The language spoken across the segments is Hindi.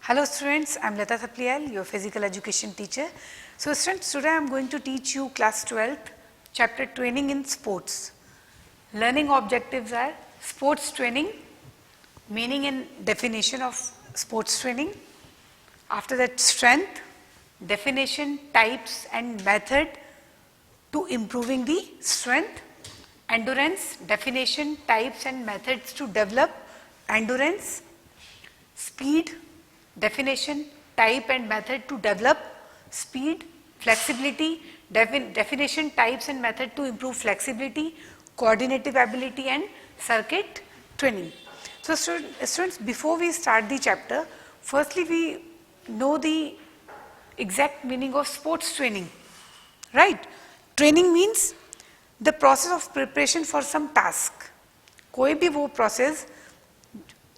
Hello students, I am Lata Thapliyal, your physical education teacher. So students, today I am going to teach you class 12, chapter training in sports. Learning objectives are sports training, meaning and definition of sports training. After that, strength, definition, types and method to improving the strength. Endurance, definition, types and methods to develop endurance. Speed, definition, type and method to develop speed. Flexibility, definition, types and method to improve flexibility. Coordinative ability and circuit training. So students, before we start the chapter, firstly we know the exact meaning of sports training, right? Training means the process of preparation for some task. कोई भी वो process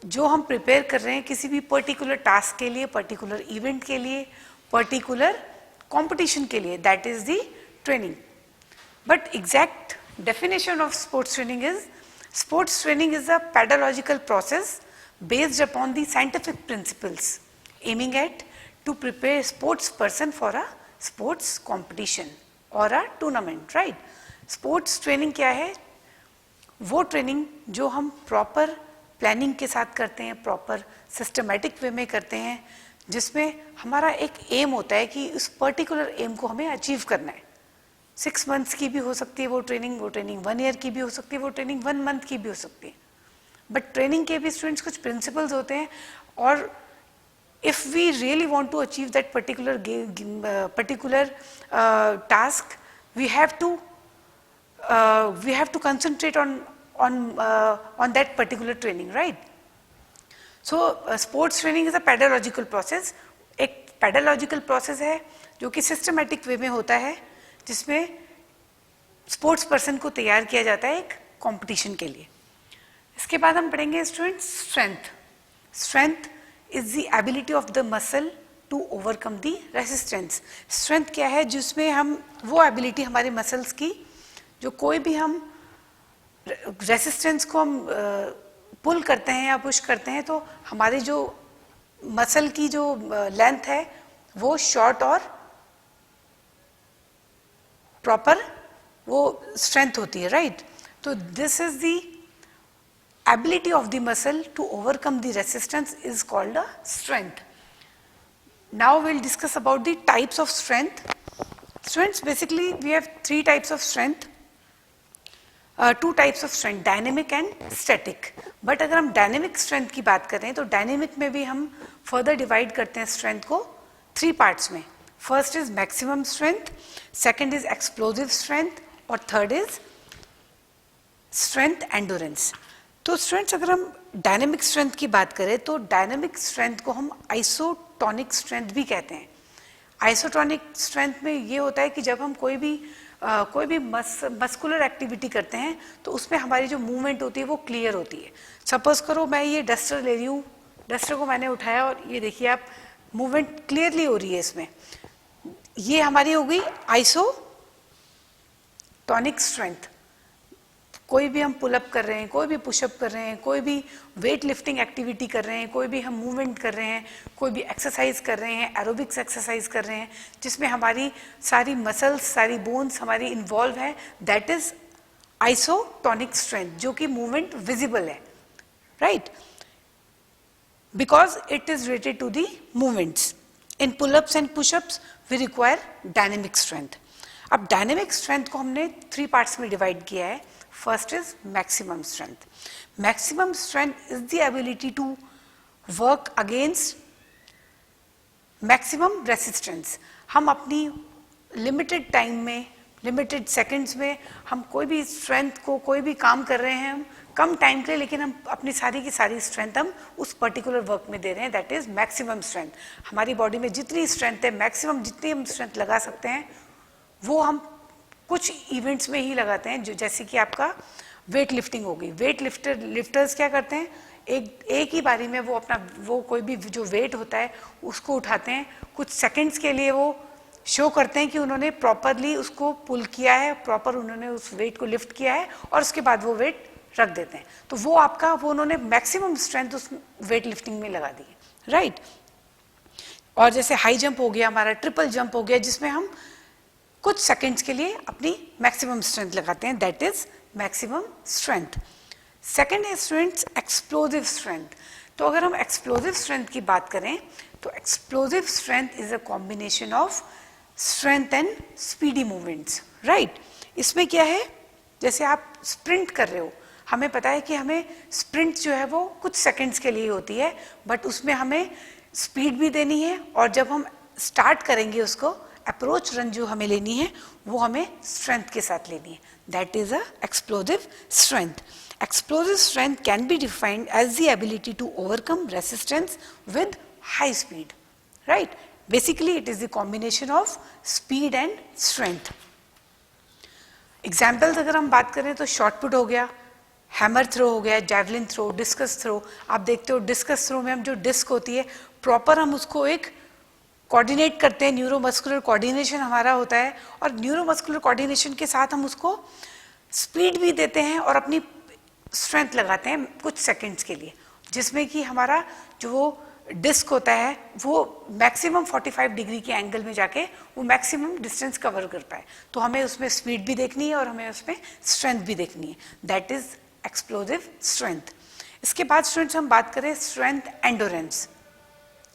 जो हम प्रिपेयर कर रहे हैं किसी भी पर्टिकुलर टास्क के लिए, पर्टिकुलर इवेंट के लिए, पर्टिकुलर कंपटीशन के लिए, that is the training. But exact definition of sports training is a pedagogical process based upon the scientific principles aiming at to prepare sports person for a sports competition or a tournament, right? Sports training क्या है? वो ट्रेनिंग जो हम प्रॉपर प्लानिंग के साथ करते हैं, प्रॉपर सिस्टमैटिक वे में करते हैं, जिसमें हमारा एक एम होता है कि उस पर्टिकुलर एम को हमें अचीव करना है. 6 मंथ्स की भी हो सकती है वो ट्रेनिंग 1 ईयर की भी हो सकती है, वो ट्रेनिंग 1 मंथ की भी हो सकती है. बट ट्रेनिंग के भी स्टूडेंट्स कुछ प्रिंसिपल्स होते हैं, और if we really want to achieve that particular task, we have to concentrate on that particular training, right? So sports training is a pedagogical process. एक pedagogical process है जो कि systematic way में होता है, जिसमें स्पोर्ट्स पर्सन को तैयार किया जाता है एक कंपटीशन के लिए. इसके बाद हम पढ़ेंगे student strength. Strength is the ability of the muscle to overcome the resistance. Strength क्या है? जिसमें हम वो एबिलिटी हमारे मसल्स की, जो कोई भी हम रेसिस्टेंस को हम पुल करते हैं या पुश करते हैं, तो हमारी जो मसल की जो लेंथ है वो शॉर्ट और प्रॉपर वो स्ट्रेंथ होती है, राइट? तो this is the ability of the muscle to overcome the resistance is called a strength. Now will discuss about the types of strength. Strengths basically we have 3 types of strength. 2 types of strength, dynamic and static. But अगर हम डायनेमिक स्ट्रेंथ की बात करें तो डायनेमिक में भी हम फर्दर डिवाइड करते हैं स्ट्रेंथ को 3 पार्ट्स में. First is maximum strength, second is explosive strength, और थर्ड इज स्ट्रेंथ एंडोरेंस. तो स्टूडेंट्स, अगर हम डायनेमिक स्ट्रेंथ की बात करें तो डायनेमिक स्ट्रेंथ को हम आइसोटोनिक स्ट्रेंथ भी कहते हैं. आइसोटोनिक स्ट्रेंथ में ये होता है कि जब हम कोई भी मस्कुलर एक्टिविटी करते हैं तो उसमें हमारी जो मूवमेंट होती है वो क्लियर होती है. सपोज करो मैं ये डस्टर ले रही हूँ, डस्टर को मैंने उठाया और ये देखिए आप, मूवमेंट क्लियरली हो रही है इसमें. ये हमारी हो गई आइसोटोनिक स्ट्रेंथ. कोई भी हम पुलअप कर रहे हैं, कोई भी पुशअप कर रहे हैं, कोई भी वेट लिफ्टिंग एक्टिविटी कर रहे हैं, कोई भी हम मूवमेंट कर रहे हैं, कोई भी एक्सरसाइज कर रहे हैं, एरोबिक्स एक्सरसाइज कर रहे हैं, जिसमें हमारी सारी मसल्स, सारी बोन्स हमारी इन्वॉल्व है, दैट इज आइसोटोनिक स्ट्रेंथ, जो कि मूवमेंट विजिबल है, right? Because it is related to the movements. In pullups and pushups we require dynamic strength. अब डायनेमिक स्ट्रेंथ को हमने 3 पार्ट्स में डिवाइड किया है. First is maximum strength. Maximum strength is the ability to work against maximum resistance. हम अपनी limited time में, limited seconds में हम कोई भी strength को, कोई भी काम कर रहे हैं हम कम टाइम के लिए, लेकिन हम अपनी सारी की सारी strength हम उस particular work में दे रहे हैं. That is maximum strength. हमारी body में जितनी strength है, maximum जितनी हम strength लगा सकते हैं, वो हम कुछ इवेंट्स में ही लगाते हैं. जो जैसे कि आपका वेट लिफ्टिंग होगी. वेट लिफ्टर्स क्या करते हैं? एक ही बारी में वो कोई भी जो वेट होता है उसको उठाते हैं. कुछ सेकंड्स के लिए वो शो करते हैं कि उन्होंने प्रॉपरली उसको पुल किया है, प्रॉपर उन्होंने उस वेट को लिफ्ट किया है, और उसके बाद वो वेट रख देते हैं. तो वो उन्होंने मैक्सिमम स्ट्रेंथ उस वेट लिफ्टिंग में लगा दी है, राइट? और जैसे हाई जंप हो गया हमारा, ट्रिपल जंप हो गया, जिसमें हम कुछ सेकंड्स के लिए अपनी मैक्सिमम स्ट्रेंथ लगाते हैं, that is maximum strength. Second है स्टूडेंट्स एक्सप्लोजिव स्ट्रेंथ। तो अगर हम एक्सप्लोजिव स्ट्रेंथ की बात करें तो explosive strength is a combination of strength and speedy movements, right. इसमें क्या है, जैसे आप स्प्रिंट कर रहे हो, हमें पता है कि हमें स्प्रिंट जो है वो कुछ सेकंड्स के लिए होती है, बट उसमें हमें स्पीड भी देनी है, और जब हम स्टार्ट करेंगे उसको अप्रोच रन जो हमें लेनी है वो हमें स्ट्रेंथ के साथ लेनी है, that is a explosive strength. Explosive strength can be defined as the ability to overcome resistance with high speed, right? Basically, it is the combination of speed and strength. Examples अगर हम बात करें तो शॉर्ट पुट हो गया, हैमर थ्रो हो गया, जैवलिन थ्रो, डिस्कस थ्रो। आप देखते हो डिस्कस थ्रो में हम जो डिस्क होती है प्रॉपर हम उसको एक कोऑर्डिनेट करते हैं, न्यूरोमस्कुलर कोऑर्डिनेशन हमारा होता है, और न्यूरोमस्कुलर कोऑर्डिनेशन के साथ हम उसको स्पीड भी देते हैं और अपनी स्ट्रेंथ लगाते हैं कुछ सेकंड्स के लिए, जिसमें कि हमारा जो वो डिस्क होता है वो मैक्सिमम 45 डिग्री के एंगल में जाके वो मैक्सिमम डिस्टेंस कवर कर पाए। तो हमें उसमें स्पीड भी देखनी है और हमें उसमें स्ट्रेंथ भी देखनी है, दैट इज एक्सप्लोजिव स्ट्रेंथ। इसके बाद स्टूडेंट्स हम बात करें strength endurance.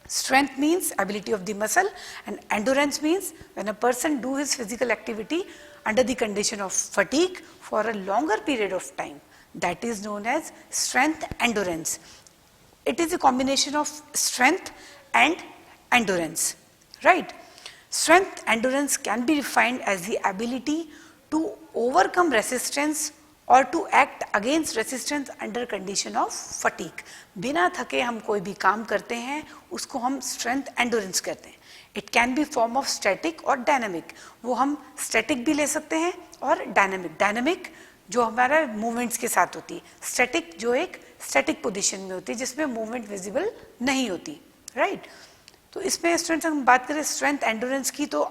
Strength means ability of the muscle and endurance means when a person do his physical activity under the condition of fatigue for a longer period of time. That is known as strength endurance. It is a combination of strength and endurance, right? Strength endurance can be defined as the ability to overcome resistance or to act against resistance under condition of fatigue. बिना थके हम कोई भी काम करते हैं उसको हम strength endurance कहते हैं. It can be form of static और dynamic. वो हम static भी ले सकते हैं और dynamic. Dynamic जो हमारा मूवमेंट्स के साथ होती है, स्टैटिक जो एक स्टैटिक पोजीशन में होती है जिसमें मूवमेंट विजिबल नहीं होती, राइट। तो इसमें स्टूडेंट्स हम बात करें स्ट्रेंथ एंडोरेंस की, तो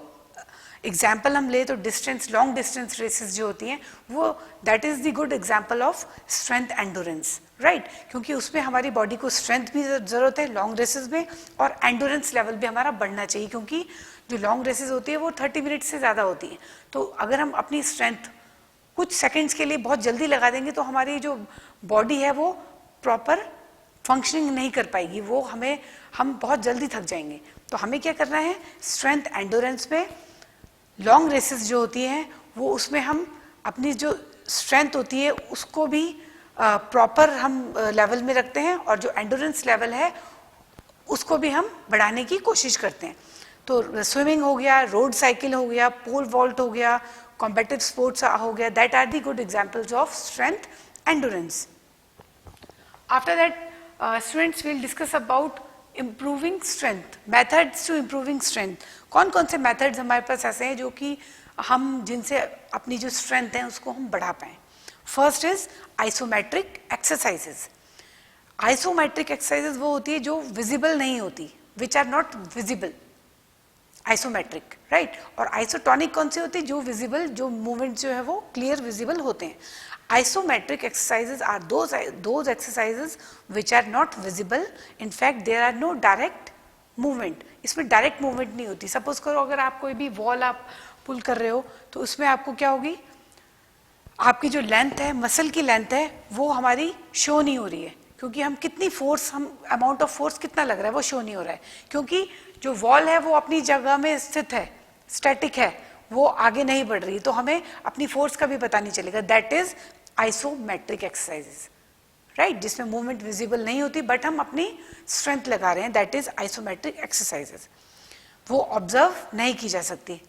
एग्जाम्पल हम ले तो डिस्टेंस, लॉन्ग डिस्टेंस रेसेस जो होती हैं वो that is the good example of strength endurance, right, क्योंकि उसमें हमारी बॉडी को स्ट्रेंथ भी जरूरत है लॉन्ग रेसेस में, और एंडोरेंस लेवल भी हमारा बढ़ना चाहिए, क्योंकि जो लॉन्ग रेसेस होती है वो 30 मिनट से ज़्यादा होती है। तो अगर हम अपनी स्ट्रेंथ कुछ सेकंड्स के लिए बहुत जल्दी लगा देंगे तो हमारी जो बॉडी है वो प्रॉपर फंक्शनिंग नहीं कर पाएगी, वो हम बहुत जल्दी थक जाएंगे। तो हमें क्या करना है, स्ट्रेंथ एंडोरेंस में लॉन्ग रेसेस जो होती हैं वो उसमें हम अपनी जो स्ट्रेंथ होती है उसको भी प्रॉपर हम लेवल में रखते हैं, और जो एंडोरेंस लेवल है उसको भी हम बढ़ाने की कोशिश करते हैं। तो स्विमिंग हो गया, रोड साइकिल हो गया, पोल वॉल्ट हो गया, कॉम्पिटिटिव स्पोर्ट्स हो गया, that are the good examples of strength endurance. After that students will discuss about improving strength, methods to improving strength. कौन कौन से मेथड्स हमारे पास ऐसे हैं जो कि हम जिनसे अपनी जो स्ट्रेंथ है उसको हम बढ़ा पाएँ। First is isometric exercises. Isometric exercises वो होती है जो विजिबल नहीं होती, which are not visible, isometric, right. और आइसोटोनिक कौन सी होती है, जो विजिबल, जो मूवमेंट जो है वो क्लियर विजिबल होते हैं। Isometric exercises are those exercises which are not visible, in fact there are no direct movement, इसमें डायरेक्ट मूवमेंट नहीं होती। सपोज करो अगर आप कोई भी वॉल आप पुल कर रहे हो तो उसमें आपको क्या होगी, आपकी जो लेंथ है, मसल की लेंथ है, वो हमारी शो नहीं हो रही है, क्योंकि हम कितनी फोर्स, हम अमाउंट ऑफ फोर्स कितना लग रहा है वो शो नहीं हो रहा है, क्योंकि जो वॉल है वो अपनी जगह में स्थित है, स्टैटिक है, वो आगे नहीं बढ़ रही, तो हमें अपनी फोर्स का भी पता नहीं चलेगा। That is isometric exercises, right, जिसमें मूवमेंट विजिबल नहीं होती बट हम अपनी स्ट्रेंथ लगा रहे हैं, दैट इज आइसोमेट्रिक एक्सरसाइजेज। वो ऑब्जर्व नहीं की जा सकती,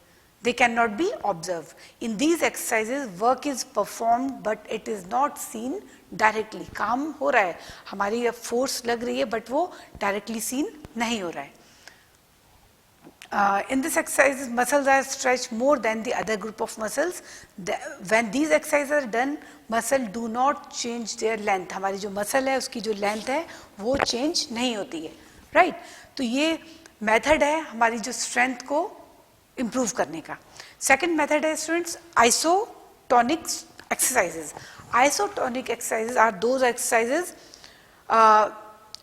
they cannot be observed. In these exercises work is performed but it is not seen directly. काम हो रहा है, हमारी फोर्स लग रही है बट वो डायरेक्टली सीन नहीं हो रहा है। In this exercises muscles are stretched more than the other group of muscles. When these exercises are done, muscle do not change their length. हमारी जो मसल है उसकी जो लेंथ है वो चेंज नहीं होती है, राइट। तो ये मेथड है हमारी जो स्ट्रेंथ को इम्प्रूव करने का। सेकेंड मेथड है students isotonic exercises. Isotonic exercises are those exercises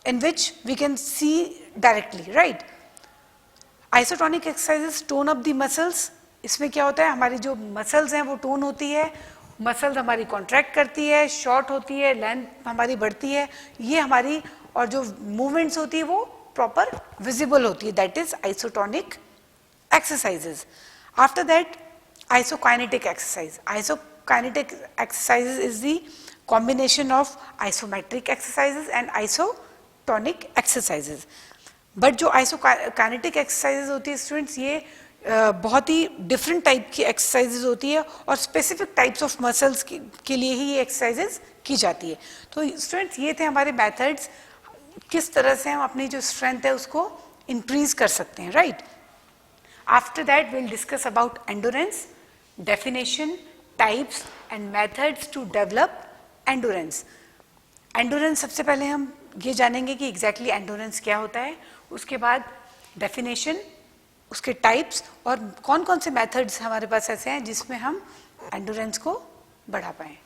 in which we can see directly, right. Isotonic exercises tone up the muscles. इसमें क्या होता है, हमारी जो मसल्स हैं वो टोन होती है, मसल्स हमारी कॉन्ट्रैक्ट करती है, शॉर्ट होती है, लेंथ हमारी बढ़ती है, ये हमारी, और जो मूवमेंट्स होती है वो प्रॉपर विजिबल होती है. That is isotonic exercises. After that, isokinetic exercise. Isokinetic exercises is the combination of isometric exercises and isotonic exercises. But जो isokinetic exercises होती है स्टूडेंट्स, ये बहुत ही डिफरेंट टाइप की एक्सरसाइजेज होती है और स्पेसिफिक टाइप्स ऑफ मसल्स के लिए ही ये एक्सरसाइजेज की जाती है. तो स्टूडेंट्स ये थे हमारे मेथड्स, किस तरह से हम अपनी जो स्ट्रेंथ है उसको इंक्रीज कर सकते हैं, right. After that, we'll discuss about endurance, definition, types and methods to develop endurance. Endurance सबसे पहले हम ये जानेंगे कि exactly endurance क्या होता है, उसके बाद definition, उसके types और कौन कौन से methods हमारे पास ऐसे हैं जिसमें हम endurance को बढ़ा पाएं.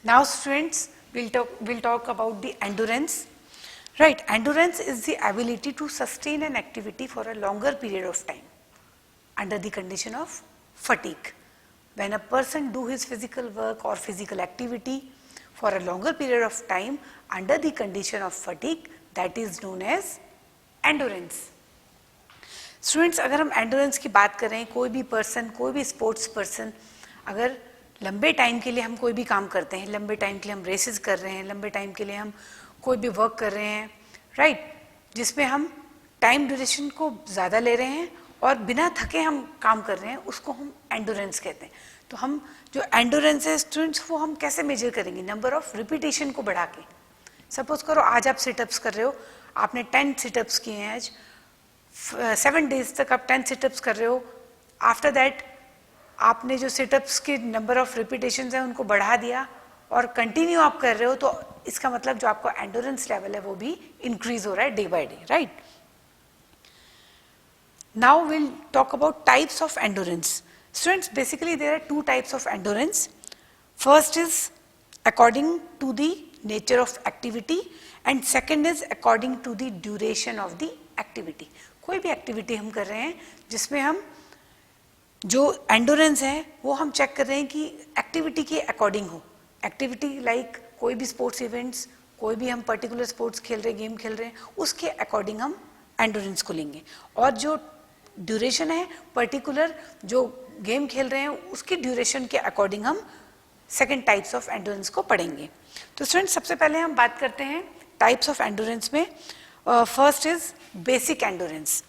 Now students, we'll talk about the endurance. Right, endurance is the ability to sustain an activity for a longer period of time under the condition of fatigue. When a person do his physical work or physical activity for a longer period of time under the condition of fatigue, that is known as endurance. Students, अगर हम endurance की बात करें, कोई भी person, कोई भी sports person, अगर लंबे टाइम के लिए हम कोई भी काम करते हैं, लंबे टाइम के लिए हम रेसेस कर रहे हैं, लंबे टाइम के लिए हम कोई भी वर्क कर रहे हैं, राइट, जिसमें हम टाइम ड्यूरेशन को ज़्यादा ले रहे हैं और बिना थके हम काम कर रहे हैं, उसको हम एंडोरेंस कहते हैं. तो हम जो एंडोरेंस है स्टूडेंट्स, वो हम कैसे मेजर करेंगे, नंबर ऑफ रिपीटेशन को बढ़ा के. सपोज करो आज आप सिटअप्स कर रहे हो, आपने 10 सिटअप्स किए हैं, आज 7 डेज तक आप 10 सिटअप्स कर रहे हो. आफ्टर दैट आपने जो सिटअप्स के नंबर ऑफ रिपीटेशन है उनको बढ़ा दिया और कंटिन्यू आप कर रहे हो, तो इसका मतलब जो आपका एंडोरेंस लेवल है वो भी इंक्रीज हो रहा है day by day, right. Now we'll talk about types of endurance. Students, basically there are 2 types of endurance. First is according to the nature of activity and second is according to the duration of the activity. कोई भी activity हम कर रहे हैं जिसमें हम जो endurance है वो हम चेक कर रहे हैं कि activity के according हो. Activity like कोई भी sports events, कोई भी हम particular sports खेल रहे हैं, गेम खेल रहे हैं, उसके according हम endurance को लेंगे. और जो ड्यूरेशन है पर्टिकुलर जो गेम खेल रहे हैं उसकी ड्यूरेशन के अकॉर्डिंग हम सेकंड टाइप्स ऑफ एंडोरेंस को पढ़ेंगे. तो स्टूडेंट्स सबसे पहले हम बात करते हैं टाइप्स ऑफ एंडोरेंस में. First is basic endurance.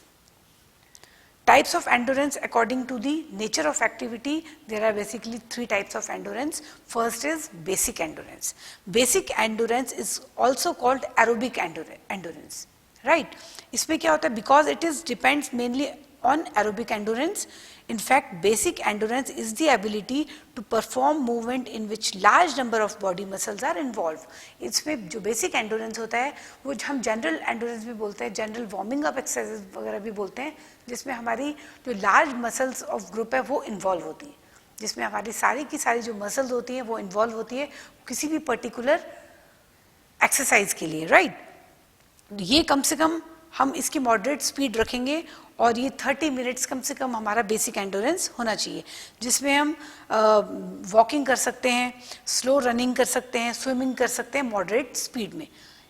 Types of endurance according to the nature of activity there are basically 3 types of endurance. First is basic endurance. Basic endurance is also called aerobic endurance, right. इसमें क्या होता है, because it is depends mainly on aerobic endurance. In fact, basic endurance is the ability to perform movement in which large number of body muscles are involved. इसमें जो basic endurance होता है वो हम general endurance भी बोलते हैं, general warming up exercises वगैरह भी बोलते हैं, जिसमें हमारी जो large muscles of group है वो involve होती है, जिसमें हमारी सारी की सारी जो muscles होती हैं वो involve होती है किसी भी particular exercise के लिए, right. ये कम से कम हम इसकी मॉडरेट स्पीड रखेंगे और ये 30 मिनट्स कम से कम हमारा बेसिक एंडोरेंस होना चाहिए, जिसमें हम वॉकिंग कर सकते हैं, स्लो रनिंग कर सकते हैं, स्विमिंग कर सकते हैं मॉडरेट स्पीड में.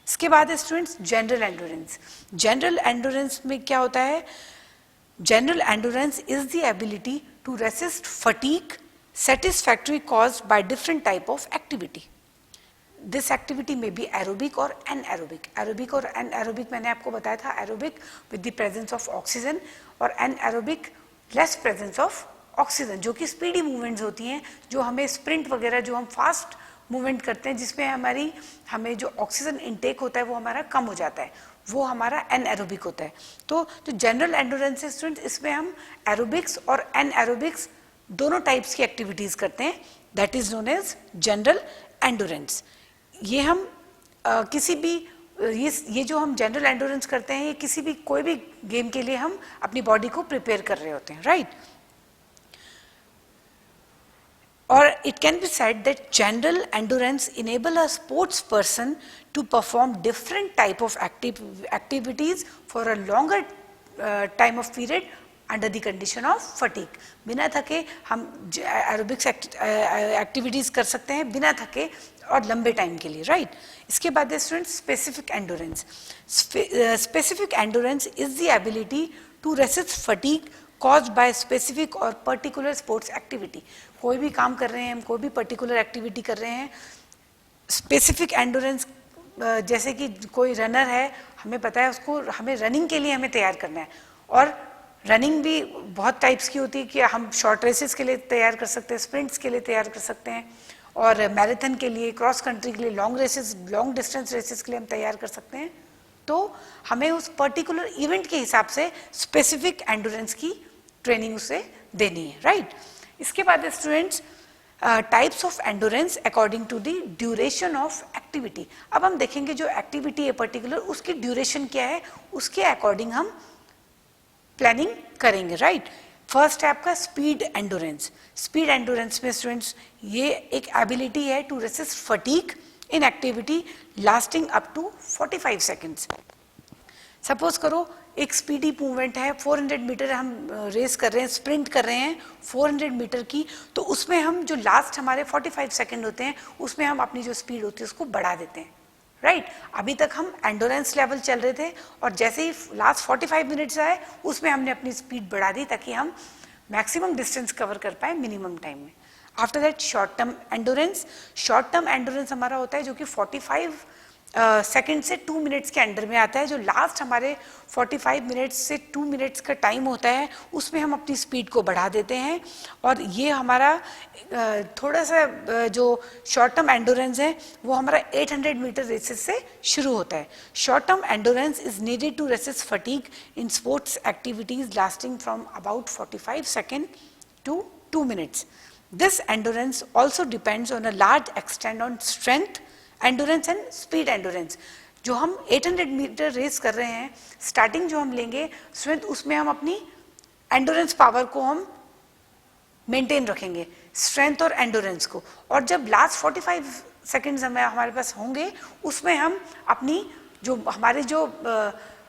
इसके बाद है students general endurance. General endurance में क्या होता है, general endurance is the ability to resist fatigue satisfactory caused by different type of activity. This activity may be aerobic or anaerobic. Aerobic और anaerobic मैंने आपको बताया था, aerobic with the presence of oxygen और anaerobic less presence of oxygen, जो कि स्पीडी मूवमेंट्स होती हैं, जो हमें स्प्रिंट वगैरह जो हम फास्ट मूवमेंट करते हैं जिसमें हमें जो ऑक्सीजन इनटेक होता है वो हमारा कम हो जाता है, वो हमारा एनएरोबिक होता है. तो जो जनरल एंडोरेंस स्टूडेंट, इसमें हम एरोबिक्स और एनएरोबिक्स दोनों टाइप्स की एक्टिविटीज करते हैं, that is known as general endurance. ये हम किसी भी ये जो हम जनरल एंडोरेंस करते हैं, ये किसी भी कोई भी गेम के लिए हम अपनी बॉडी को प्रिपेयर कर रहे होते हैं, right. Or it can be said that general endurance enable a sports person to perform different type of activities for a longer time of period under the condition of fatigue. बिना थके हम एरोबिक्स एक्टिविटीज़ कर सकते हैं बिना थके और लंबे टाइम के लिए, राइट। इसके बाद है student specific endurance. Specific endurance is the ability to resist fatigue caused by specific और पर्टिकुलर स्पोर्ट्स एक्टिविटी। कोई भी काम कर रहे हैं हम, कोई भी पर्टिकुलर एक्टिविटी कर रहे हैं, स्पेसिफिक एंडोरेंस जैसे कि कोई रनर है, हमें पता है उसको हमें रनिंग के लिए हमें तैयार करना है, और रनिंग भी बहुत टाइप्स की होती है कि हम शॉर्ट रेसेस के लिए तैयार कर सकते हैं, स्प्रिंट्स के लिए तैयार कर सकते हैं, और मैराथन के लिए, क्रॉस कंट्री के लिए, long races, long distance races के लिए हम तैयार कर सकते हैं। तो हमें उस पर्टिकुलर इवेंट के हिसाब से स्पेसिफिक एंडोरेंस की ट्रेनिंग उसे देनी है, राइट। इसके बाद students types of endurance according to the duration of activity. अब हम देखेंगे जो एक्टिविटी है पर्टिकुलर, उसकी ड्यूरेशन क्या है, उसके अकॉर्डिंग हम प्लानिंग करेंगे, राइट। फर्स्ट है आपका स्पीड एंडोरेंस। स्पीड एंडोरेंस में स्टूडेंट्स ये एक एबिलिटी है to resist fatigue in activity lasting up to 45 seconds. Suppose करो एक स्पीडी मूवमेंट है, 400 मीटर हम रेस कर रहे हैं, स्प्रिंट कर रहे हैं 400 मीटर की, तो उसमें हम जो लास्ट हमारे 45 सेकंड होते हैं उसमें हम अपनी जो स्पीड होती है उसको बढ़ा देते हैं, राइट। अभी तक हम एंडोरेंस लेवल चल रहे थे और जैसे ही लास्ट 45 मिनट्स आए उसमें हमने अपनी स्पीड बढ़ा दी ताकि हम मैक्सिमम डिस्टेंस कवर कर पाए मिनिमम टाइम में। After that short term endurance. Short term endurance हमारा होता है जो कि 45 सेकंड से 2 मिनट्स के अंडर में आता है। जो लास्ट हमारे 45 मिनट्स से 2 मिनट्स का टाइम होता है उसमें हम अपनी स्पीड को बढ़ा देते हैं, और ये हमारा थोड़ा सा जो शॉर्ट टर्म एंडोरेंस है वो हमारा 800 मीटर रेसेस से शुरू होता है। Short term endurance is needed to resist fatigue in sports activities lasting from about 45 second to 2 minutes. This endurance also depends on a large extent on strength, endurance and speed endurance. जो हम 800 मीटर रेस कर रहे हैं, स्टार्टिंग जो हम लेंगे स्ट्रेंथ, उसमें हम अपनी एंडोरेंस पावर को हम मेंटेन रखेंगे, स्ट्रेंथ और एंडोरेंस को, और जब लास्ट 45 सेकेंड्स हमारे पास होंगे उसमें हम अपनी जो हमारी जो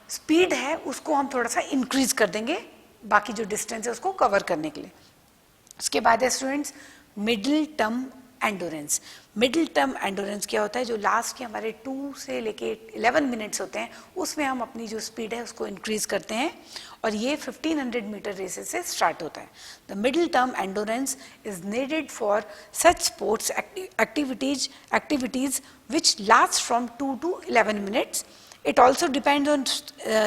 स्पीड है उसको हम थोड़ा सा इंक्रीज कर देंगे बाकी जो डिस्टेंस है उसको कवर करने के लिए। उसके बाद है students middle term endurance. Middle term endurance क्या होता है, जो लास्ट के हमारे 2 से लेके 11 मिनट्स होते हैं उसमें हम अपनी जो स्पीड है उसको इंक्रीज करते हैं, और ये 1500 मीटर रेसेस से स्टार्ट होता है। The middle term endurance is needed for such sports activities which last from 2 to 11 minutes. It also depends on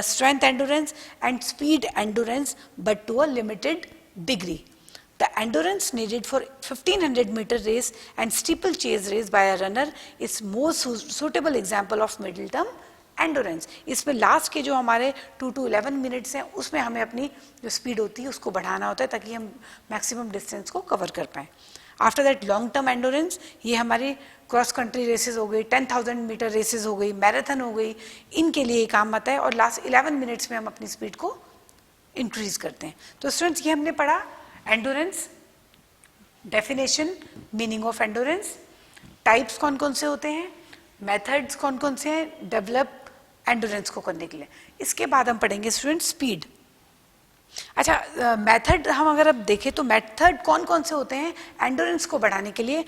strength endurance and speed endurance, but to a limited degree. The endurance needed for 1500 meter race and steeplechase race by a runner is most suitable example of middle term endurance. इसमें लास्ट के जो हमारे 2 to 11 मिनट्स हैं उसमें हमें अपनी जो स्पीड होती है उसको बढ़ाना होता है ताकि हम मैक्सिमम डिस्टेंस को कवर कर पाएँ. After that long term endurance, ये हमारी क्रॉस कंट्री रेसेस हो गई, 10,000 मीटर रेसेस हो गई, मैराथन हो गई, इनके लिए ये काम आता है, और लास्ट 11 मिनट्स में हम अपनी स्पीड को इंक्रीज करते हैं. तो स्टूडेंट्स ये हमने पढ़ा endurance, definition, meaning of endurance, types कौन कौन से होते हैं, मेथड्स कौन कौन से हैं डेवलप एंडोरेंस को करने के लिए. इसके बाद हम पढ़ेंगे स्टूडेंट स्पीड. अच्छा, मेथड हम अगर अब देखें तो मेथड कौन कौन से होते हैं एंडोरेंस को बढ़ाने के लिए.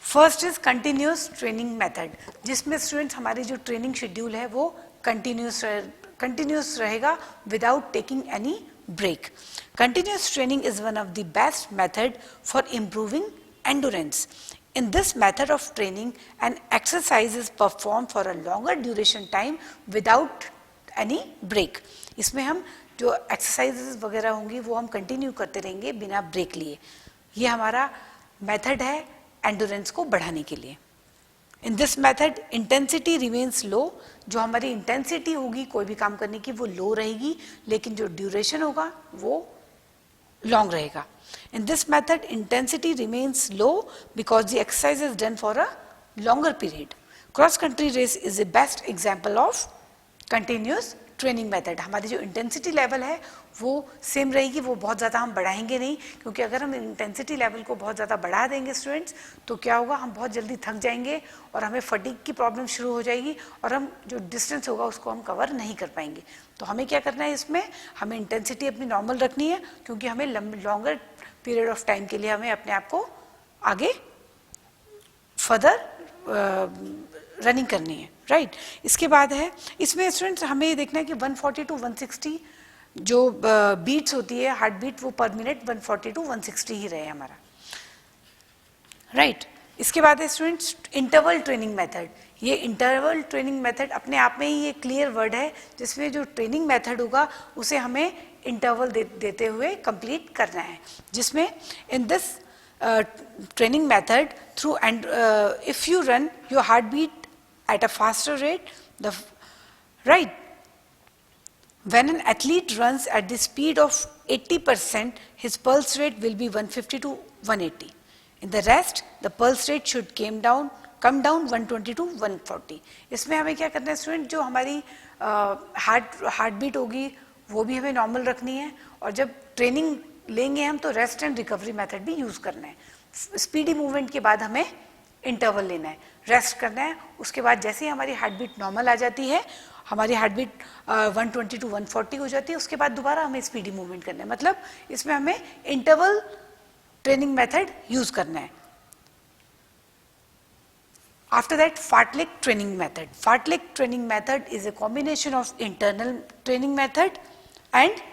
First is continuous training method, जिसमें स्टूडेंट्स हमारी जो ट्रेनिंग शेड्यूल है वो कंटिन्यूस रहेगा without taking any break. Continuous training is one of the best method for improving endurance. In this method of training, an exercise is performed for a longer duration time without any break. इसमें हम जो exercises वगैरह होंगी वो हम continue करते रहेंगे बिना break लिए. ये हमारा method है endurance को बढ़ाने के लिए. In this method, intensity remains low. जो हमारी इंटेंसिटी होगी कोई भी काम करने की वो लो रहेगी, लेकिन जो ड्यूरेशन होगा वो लॉन्ग रहेगा. In this method, intensity remains low because the exercise is done for a longer period. Cross country race is the best example of continuous training method, हमारी जो इंटेंसिटी लेवल है वो सेम रहेगी, वो बहुत ज़्यादा हम बढ़ाएंगे नहीं, क्योंकि अगर हम इंटेंसिटी लेवल को बहुत ज़्यादा बढ़ा देंगे स्टूडेंट्स तो क्या होगा, हम बहुत जल्दी थक जाएंगे और हमें फटीग की प्रॉब्लम शुरू हो जाएगी और हम जो डिस्टेंस होगा उसको हम कवर नहीं कर पाएंगे। तो हमें क्या करना है, इसमें हमें इंटेंसिटी अपनी नॉर्मल रखनी है, क्योंकि हमें लॉन्गर पीरियड ऑफ टाइम के लिए हमें अपने आप को आगे फर्दर रनिंग करनी है, राइट। इसके बाद है इसमें स्टूडेंट्स हमें ये देखना है कि 140 टू 160 जो बीट्स होती है, हार्ट बीट, वो पर मिनट 140 टू 160 ही रहे हमारा, राइट। इसके बाद है स्टूडेंट्स इंटरवल ट्रेनिंग मेथड। ये इंटरवल ट्रेनिंग मेथड अपने आप में ही ये क्लियर वर्ड है, जिसमें जो ट्रेनिंग मेथड होगा उसे हमें इंटरवल देते हुए कंप्लीट करना है, जिसमें in this training method through and if you run your heartbeat at a faster rate, right, when an athlete runs at the speed of 80%, his pulse rate will be 150 to 180. In the rest, the pulse rate should come down 120 to 140. इसमें हमें क्या करना है स्टूडेंट, जो हमारी हार्ट बीट होगी वो भी हमें नॉर्मल रखनी है, और जब ट्रेनिंग लेंगे हम तो रेस्ट एंड रिकवरी मेथड भी यूज करना है। स्पीडी मूवमेंट के बाद हमें इंटरवल लेना है, रेस्ट करना है, उसके बाद जैसे ही हमारी हार्ट बीट नॉर्मल आ जाती है, हमारी हार्ट बीट 120 टू 140 हो जाती है, उसके बाद दोबारा हमें स्पीडी मूवमेंट करना है। मतलब इसमें हमें इंटरवल ट्रेनिंग मेथड यूज करना है। After that, fartlek training method. Fartlek training method is a combination of internal training method and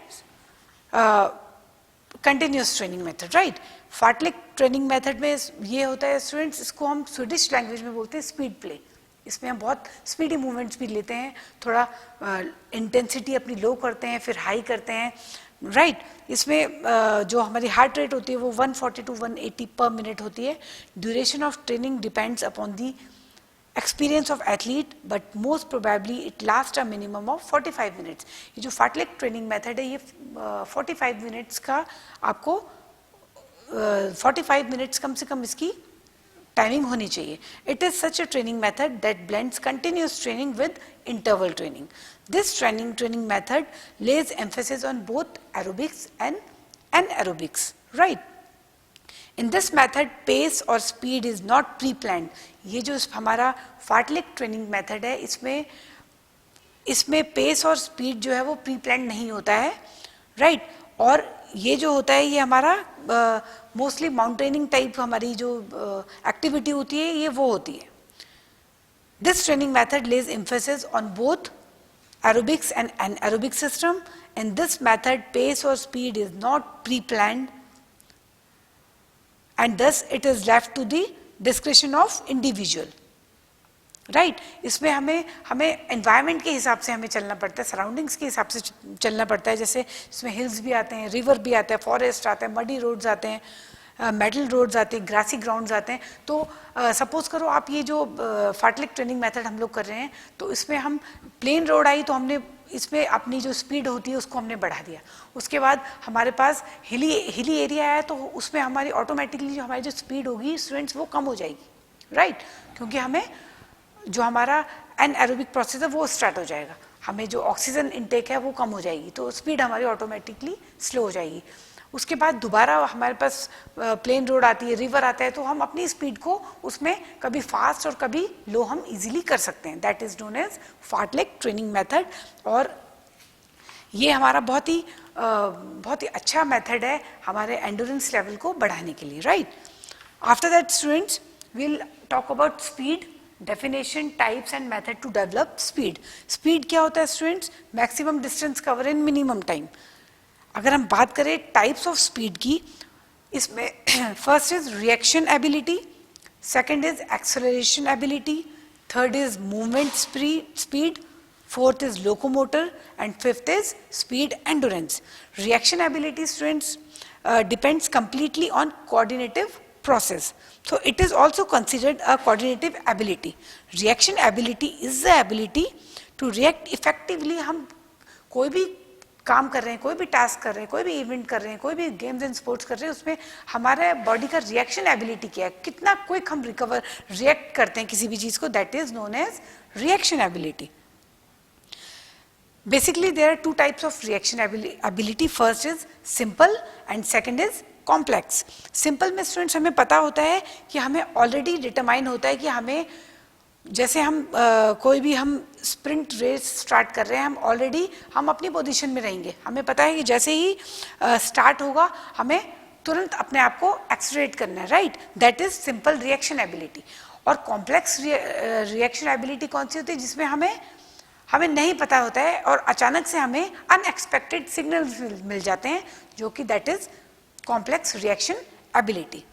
continuous training method, right? Fartlek training method में ये होता है स्टूडेंट्स, इसको हम स्वीडिश लैंग्वेज में बोलते हैं स्पीड प्ले। इसमें हम बहुत स्पीडी मूवमेंट्स भी लेते हैं, थोड़ा इंटेंसिटी अपनी लो करते हैं, फिर हाई करते हैं, राइट। इसमें जो हमारी हार्ट रेट होती है वो 140 टू 180 पर मिनट होती है। Duration of training depends upon the experience of athlete, but most probably it lasts a minimum of 45 minutes. ये जो फार्टलेक ट्रेनिंग मेथड है ये 45 मिनट्स का आपको 45 मिनट्स कम से कम इसकी टाइमिंग होनी चाहिए। It is such a training method that blends continuous training with interval training. This training method lays emphasis on both aerobics and anaerobics, right? In this method, pace or speed is not pre-planned. ये जो हमारा फार्टलेक ट्रेनिंग मेथड है, इसमें पेस और स्पीड जो है वो प्री प्लान नहीं होता है, राइट। और ये जो होता है ये हमारा मोस्टली माउंटेनिंग टाइप हमारी जो एक्टिविटी होती है ये वो होती है। This training method lays emphasis on both aerobics and anaerobic system. In this method, pace or speed is not pre-planned, and thus it is left to the discretion of individual, right? इसमें हमें environment के हिसाब से हमें चलना पड़ता है, सराउंडिंग्स के हिसाब से चलना पड़ता है। जैसे इसमें हिल्स भी आते हैं, रिवर भी आता है, फॉरेस्ट आता है, मडी रोड्स आते हैं, मेटल रोड्स आते हैं, ग्रासी ग्राउंड्स आते हैं। तो सपोज करो आप ये जो फार्टलेक ट्रेनिंग मेथड हम लोग कर रहे हैं, तो इसमें हम प्लेन रोड आई तो हमने इसमें अपनी जो स्पीड होती है उसको हमने बढ़ा दिया। उसके बाद हमारे पास हिली एरिया है तो उसमें हमारी ऑटोमेटिकली जो हमारी जो स्पीड होगी स्टूडेंट्स वो कम हो जाएगी, राइट, क्योंकि हमें जो हमारा एनाएरोबिक प्रोसेस है वो स्टार्ट हो जाएगा, हमें जो ऑक्सीजन इनटेक है वो कम हो जाएगी, तो स्पीड हमारी ऑटोमेटिकली स्लो हो जाएगी। उसके बाद दोबारा हमारे पास प्लेन रोड आती है, रिवर आता है, तो हम अपनी स्पीड को उसमें कभी फास्ट और कभी लो हम इजीली कर सकते हैं। That is known as fartlek training method, और ये हमारा बहुत ही अच्छा मेथड है हमारे एंडोरेंस लेवल को बढ़ाने के लिए, right. After that students will talk about speed, definition, types and method to develop speed. Speed क्या होता है students? Maximum distance cover in minimum time. अगर हम बात करें टाइप्स ऑफ स्पीड की, इसमें first is reaction ability, second is acceleration ability, third is movement speed, fourth is locomotor and fifth is speed endurance. Reaction ability students depends completely on coordinative process, so it is also considered a coordinative ability. Reaction ability is the ability to react effectively. हम कोई भी काम कर रहे हैं, कोई भी टास्क कर रहे हैं, कोई भी इवेंट कर रहे हैं, कोई भी गेम्स एंड स्पोर्ट्स कर रहे हैं, उसमें हमारे बॉडी का रिएक्शन एबिलिटी क्या है, कितना क्विक हम रिएक्ट करते हैं किसी भी चीज को, that is known as reaction ability. Basically, there are two types of reaction ability. First is simple and second is complex. Simple में स्टूडेंट्स हमें पता होता है कि हमें ऑलरेडी डिटरमाइन होता है कि हमें, जैसे हम कोई भी हम स्प्रिंट रेस स्टार्ट कर रहे हैं, हम ऑलरेडी हम अपनी पोजीशन में रहेंगे, हमें पता है कि जैसे ही स्टार्ट होगा हमें तुरंत अपने आप को एक्सलरेट करना है, right. That is simple reaction ability. और कॉम्प्लेक्स रिएक्शन एबिलिटी कौन सी होती है? जिसमें हमें नहीं पता होता है और अचानक से हमें अनएक्सपेक्टेड सिग्नल्स मिल जाते हैं, जो कि that is complex reaction ability.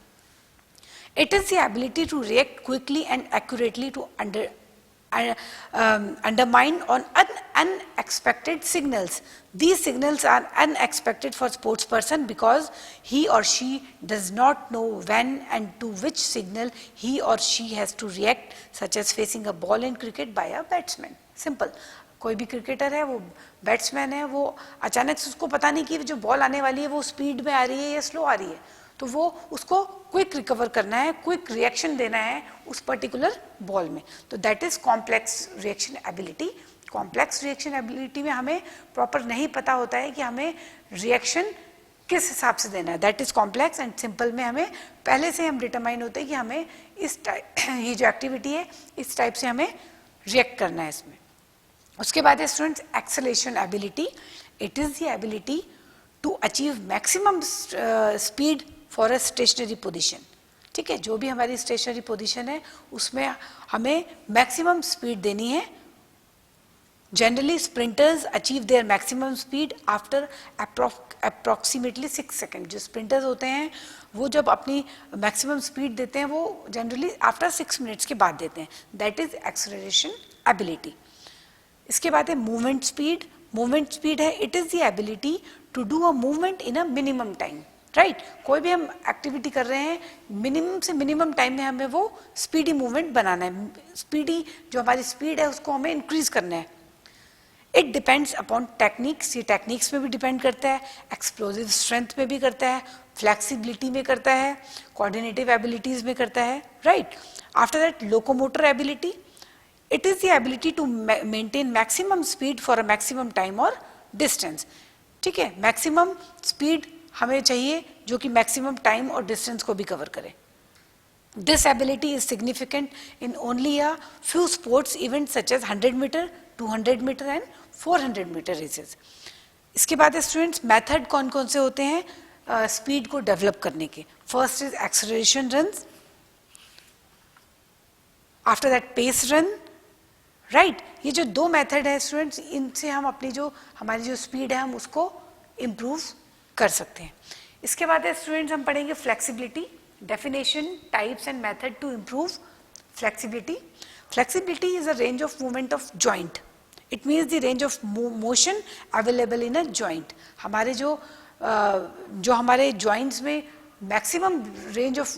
It is the ability to react quickly and accurately to undermine on unexpected signals. These signals are unexpected for sports person because he or she does not know when and to which signal he or she has to react, such as facing a ball in cricket by a batsman. Simple. कोई भी क्रिकेटर है, वो बैट्समैन है, वो अचानक से उसको पता नहीं कि जो बॉल आने वाली है वो स्पीड में आ रही है या स्लो आ रही है, तो वो उसको क्विक रिकवर करना है, क्विक रिएक्शन देना है उस पर्टिकुलर बॉल में. तो that is complex reaction ability. Complex reaction ability में हमें प्रॉपर नहीं पता होता है कि हमें रिएक्शन किस हिसाब से देना है, that is complex. And simple में हमें पहले से हम डिटरमाइन होते हैं कि हमें इस टाइप ये जो एक्टिविटी है इस टाइप से हमें रिएक्ट करना है इसमें. उसके बाद है students acceleration ability. It is the ability to achieve maximum speed for a stationary position. ठीक है, जो भी हमारी स्टेशनरी पोजीशन है उसमें हमें मैक्सिमम स्पीड देनी है. Generally sprinters achieve their maximum speed after approximately 6 second. जो स्प्रिंटर्स होते हैं वो जब अपनी मैक्सिमम स्पीड देते हैं वो जनरली आफ्टर 6 मिनट्स के बाद देते हैं. That is acceleration ability. इसके बाद है मूवमेंट स्पीड. मूवमेंट स्पीड है it is the ability to do a movement in a minimum time, right. कोई भी हम एक्टिविटी कर रहे हैं, मिनिमम से मिनिमम टाइम में हमें वो स्पीडी मूवमेंट बनाना है. स्पीडी जो हमारी स्पीड है उसको हमें इंक्रीज करना है. It depends upon techniques. ये टेक्निक्स में भी डिपेंड करता है, एक्सप्लोजिव स्ट्रेंथ में भी करता है, फ्लेक्सिबिलिटी में करता है, कोऑर्डिनेटिव एबिलिटीज में करता है, right. After that locomotor ability. It is the ability to maintain maximum speed for a maximum time or distance. ठीक है, मैक्सिमम स्पीड हमें चाहिए जो कि मैक्सिमम टाइम और डिस्टेंस को भी कवर करे. This ability is significant in only a few sports events such as 100 meter, 200 meter and 400 meter races. इसके बाद स्टूडेंट्स मेथड कौन कौन से होते हैं स्पीड को डेवलप करने के. First is acceleration runs, after that pace run, right. ये जो दो मेथड है स्टूडेंट्स, इनसे हम अपनी जो हमारी जो स्पीड है हम उसको इम्प्रूव कर सकते हैं. इसके बाद है स्टूडेंट्स हम पढ़ेंगे flexibility. Definition, types and method to improve flexibility. Flexibility is a range of movement of joint. It means the range of motion available in a joint. हमारे जो हमारे जॉइंट्स में मैक्सिमम रेंज ऑफ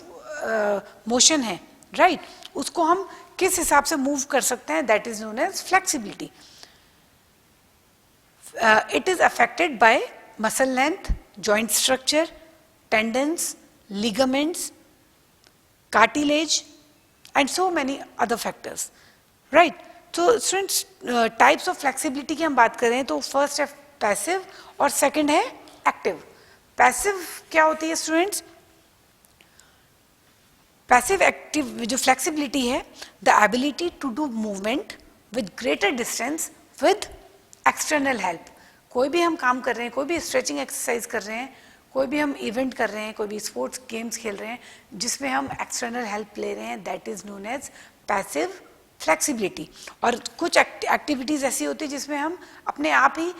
मोशन है, राइट, उसको हम किस हिसाब से मूव कर सकते हैं, that is known as flexibility. It is affected by muscle length, joint structure, tendons, ligaments, cartilage and so many other factors, right. तो स्टूडेंट्स टाइप्स ऑफ फ्लेक्सिबिलिटी की हम बात करें तो फर्स्ट है पैसिव और सेकंड है एक्टिव. पैसिव क्या होती है स्टूडेंट्स? पैसिव एक्टिव जो फ्लेक्सिबिलिटी है, the ability to do movement with greater distance with external help. कोई भी हम काम कर रहे हैं, कोई भी स्ट्रेचिंग एक्सरसाइज कर रहे हैं, कोई भी हम इवेंट कर रहे हैं, कोई भी स्पोर्ट्स गेम्स खेल रहे हैं जिसमें हम एक्सटर्नल हेल्प ले रहे हैं, that is known as passive flexibility. और कुछ एक्टिविटीज ऐसी होती है जिसमें हम अपने आप ही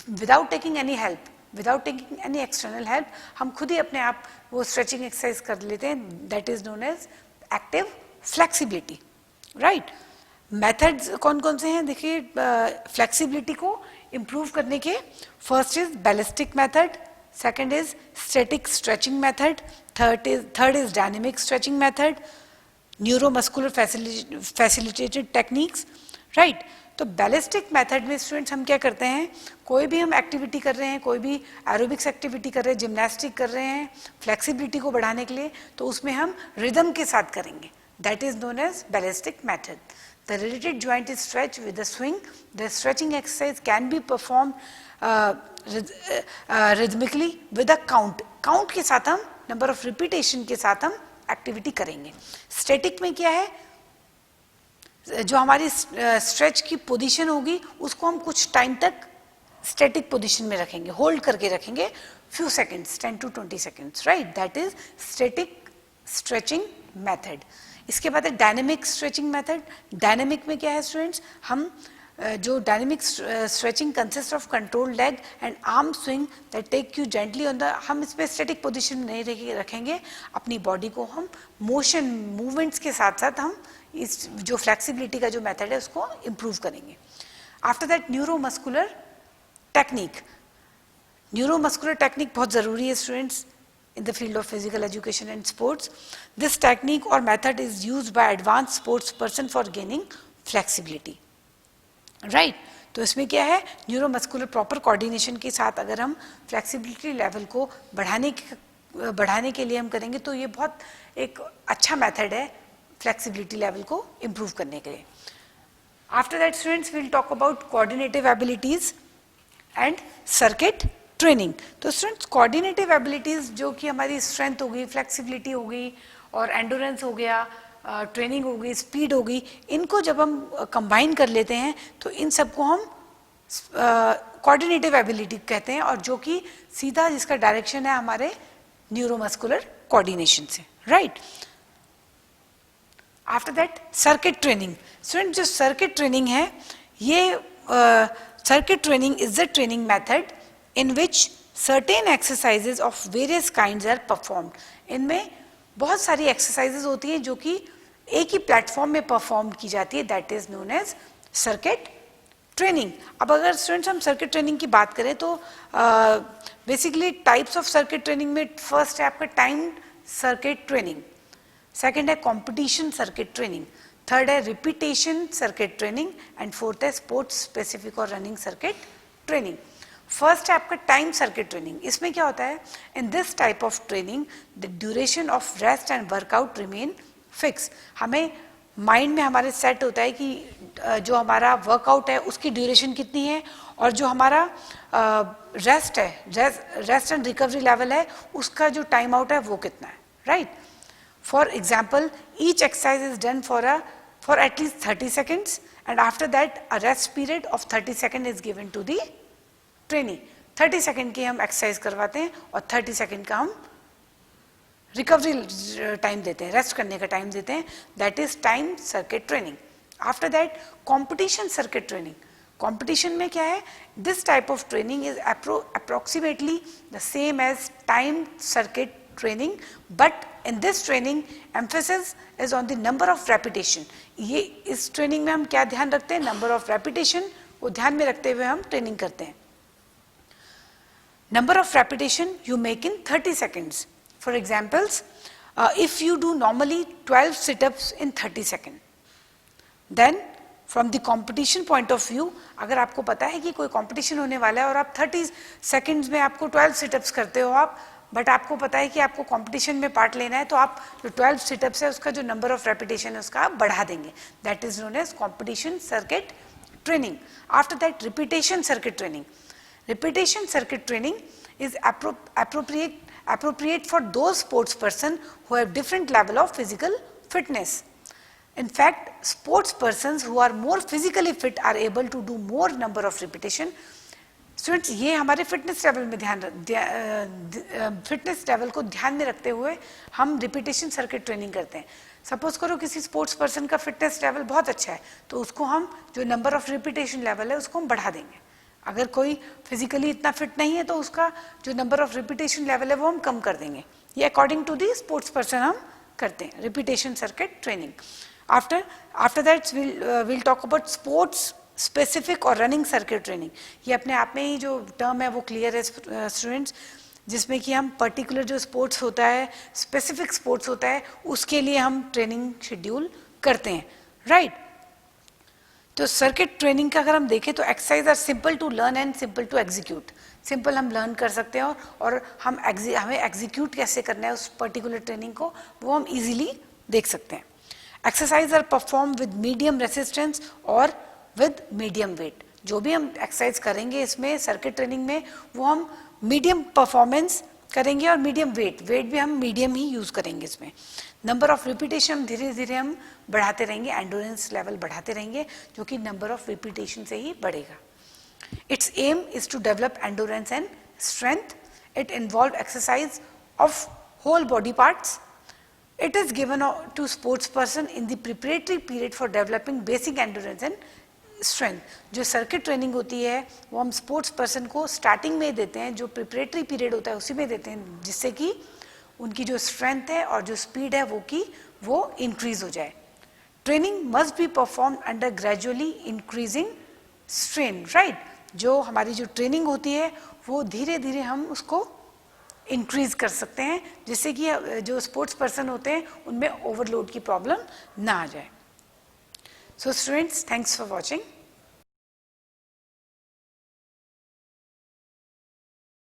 without taking any help, without taking any external help, हम खुद ही अपने आप वो स्ट्रेचिंग एक्सरसाइज कर लेते हैं, that is known as active flexibility, right. Methods कौन कौन से हैं देखिए फ्लेक्सिबिलिटी को इम्प्रूव करने के. First is ballistic method, second is static stretching method, third is dynamic stretching method, neuromuscular facilitated techniques, right. तो बैलिस्टिक मेथड में स्टूडेंट्स हम क्या करते हैं, कोई भी हम एक्टिविटी कर रहे हैं, कोई भी एरोबिक्स एक्टिविटी कर रहे हैं, जिम्नास्टिक कर रहे हैं फ्लेक्सिबिलिटी को बढ़ाने के लिए, तो उसमें हम रिदम के साथ करेंगे, that is known as ballistic method. the related joint is stretched with the swing. The stretching exercise can be performed rhythmically with a count. Count के साथ हम number of repetition के साथ हम एक्टिविटी करेंगे. स्टैटिक में क्या है, जो हमारी स्ट्रेच की पोजीशन होगी उसको हम कुछ टाइम तक स्टैटिक पोजीशन में रखेंगे, होल्ड करके रखेंगे few seconds, 10 to 20 seconds, right? That is static stretching method. इसके बाद है डायनेमिक स्ट्रेचिंग मेथड. डायनेमिक में क्या है स्टूडेंट्स, हम जो dynamic stretching consist of control leg and arm swing that take you gently on the, हम इसमें स्टैटिक पोजीशन नहीं रखेंगे, अपनी बॉडी को हम मोशन मूवमेंट्स के साथ साथ हम इस जो फ्लेक्सिबिलिटी का जो मेथड है उसको इम्प्रूव करेंगे. After that neuromuscular technique. Neuromuscular technique बहुत ज़रूरी है students in the field of physical education and sports. This technique or method is used by advanced sports person for gaining flexibility. Right? तो इसमें क्या है, न्यूरोमस्कुलर प्रॉपर कोऑर्डिनेशन के साथ अगर हम फ्लेक्सिबिलिटी लेवल को बढ़ाने के लिए हम करेंगे तो ये बहुत एक अच्छा मेथड है फ्लेक्सिबिलिटी लेवल को इम्प्रूव करने के लिए. After that students will talk about coordinative abilities and circuit training. तो स्टूडेंट्स कोऑर्डिनेटिव एबिलिटीज जो कि हमारी स्ट्रेंथ होगी, फ्लेक्सिबिलिटी होगी और एंडोरेंस हो गया, ट्रेनिंग हो गई, स्पीड हो गई, इनको जब हम कंबाइन कर लेते हैं तो इन सबको हम कोऑर्डिनेटिव एबिलिटी कहते हैं, और जो कि सीधा जिसका डायरेक्शन है हमारे न्यूरोमस्कुलर कोऑर्डिनेशन से. Right? After that circuit training. Student जो सर्किट ट्रेनिंग है, ये circuit training is the training method in which certain exercises of various kinds are performed. इनमें बहुत सारी एक्सरसाइजेज होती हैं जो कि एक ही प्लेटफॉर्म में परफॉर्म की जाती है, that is known as circuit training. अब अगर स्टूडेंट्स हम सर्किट ट्रेनिंग की बात करें तो basically types of circuit training में फर्स्ट है आपका टाइम सर्किट ट्रेनिंग, सेकेंड है कॉम्पिटिशन सर्किट ट्रेनिंग, थर्ड है repetition circuit training and fourth है स्पोर्ट्स स्पेसिफिक और रनिंग सर्किट ट्रेनिंग. फर्स्ट है आपका टाइम सर्किट ट्रेनिंग. इसमें क्या होता है, in this type of training the duration of rest and workout remain fix. हमें माइंड में हमारे सेट होता है कि जो हमारा वर्कआउट है उसकी ड्यूरेशन कितनी है और जो हमारा रेस्ट है, रेस्ट एंड रिकवरी लेवल है, उसका जो टाइम आउट है वो कितना है. Right? For example each exercise is done for at least 30 seconds and after that a rest period of 30 seconds is given to the training. 30 second की हम एक्सरसाइज करवाते हैं और 30 सेकेंड का हम रिकवरी टाइम देते हैं, रेस्ट करने का टाइम देते हैं, that is time circuit training. After that competition circuit training. Competition में क्या है, this type of training is approximately the same as time circuit training, but in this training emphasis is on the number of repetition. ये इस ट्रेनिंग में हम क्या ध्यान रखते हैं, नंबर ऑफ रेपिटेशन को ध्यान में रखते हुए हम ट्रेनिंग करते हैं. Number of repetition you make in 30 seconds. For examples, if you do normally 12 sit-ups in 30 seconds, then from the competition point of view, अगर आपको पता है कि कोई competition होने वाला है और आप 30 seconds में आपको 12 sit-ups करते हो आप, बट आपको पता है कि आपको competition में पार्ट लेना है, तो आप जो 12 sit-ups है उसका जो number of repetition है उसका आप बढ़ा देंगे. That is known as competition circuit training. After that, repetition circuit training. Repetition circuit training is appropriate for those sports person who have different level of physical fitness. In fact, sports persons who are more physically fit are able to do more number of repetition. Students, ये हमारे फिटनेस लेवल में फिटनेस लेवल को ध्यान में रखते हुए हम रिपीटेशन सर्किट ट्रेनिंग करते हैं. सपोज करो किसी स्पोर्ट्स पर्सन का फिटनेस लेवल बहुत अच्छा है तो उसको हम जो नंबर ऑफ रिपीटेशन लेवल है उसको हम बढ़ा देंगे. अगर कोई फिजिकली इतना फिट नहीं है तो उसका जो नंबर ऑफ रिपीटेशन लेवल है वो हम कम कर देंगे. ये according to the sports person हम करते हैं repetition circuit training. After that will talk about sports specific और रनिंग सर्किट ट्रेनिंग. ये अपने आप में ही जो टर्म है वो क्लियर है स्टूडेंट्स, जिसमें कि हम पर्टिकुलर जो स्पोर्ट्स होता है, स्पेसिफिक स्पोर्ट्स होता है, उसके लिए हम ट्रेनिंग शेड्यूल करते हैं. राइट? तो सर्किट ट्रेनिंग का अगर हम देखें तो exercise are simple to learn and simple to execute. Simple हम लर्न कर सकते हैं और हमें एग्जीक्यूट कैसे करना है उस पर्टिकुलर ट्रेनिंग को वो हम इजीली देख सकते हैं. Exercise are perform with medium resistance और विद मीडियम वेट। जो भी हम एक्सरसाइज करेंगे इसमें सर्किट ट्रेनिंग में, वो हम मीडियम परफॉर्मेंस करेंगे और मीडियम वेट भी हम मीडियम ही यूज करेंगे इसमें। नंबर ऑफ रिपीटेशन धीरे धीरे हम बढ़ाते रहेंगे, एंडोरेंस लेवल बढ़ाते रहेंगे, जो कि नंबर ऑफ रिपीटेशन से ही बढ़ेगा। Its aim is to develop endurance and strength. It involve exercise of whole body parts. It is given to sports person in the preparatory period for developing basic endurance and strength। जो सर्किट ट्रेनिंग होती है वो हम स्पोर्ट्स पर्सन को स्टार्टिंग में देते हैं, जो प्रिपरेटरी पीरियड होता है उसी में देते हैं, जिससे कि उनकी जो स्ट्रेंथ है और जो स्पीड है वो इंक्रीज हो जाए। Training must be perform under gradually increasing strain, right. जो हमारी जो ट्रेनिंग होती है वो धीरे धीरे हम उसको इंक्रीज कर सकते हैं, जिससे कि जो स्पोर्ट्स पर्सन होते हैं उनमें ओवरलोड की प्रॉब्लम ना आ जाए। So students, thanks for watching.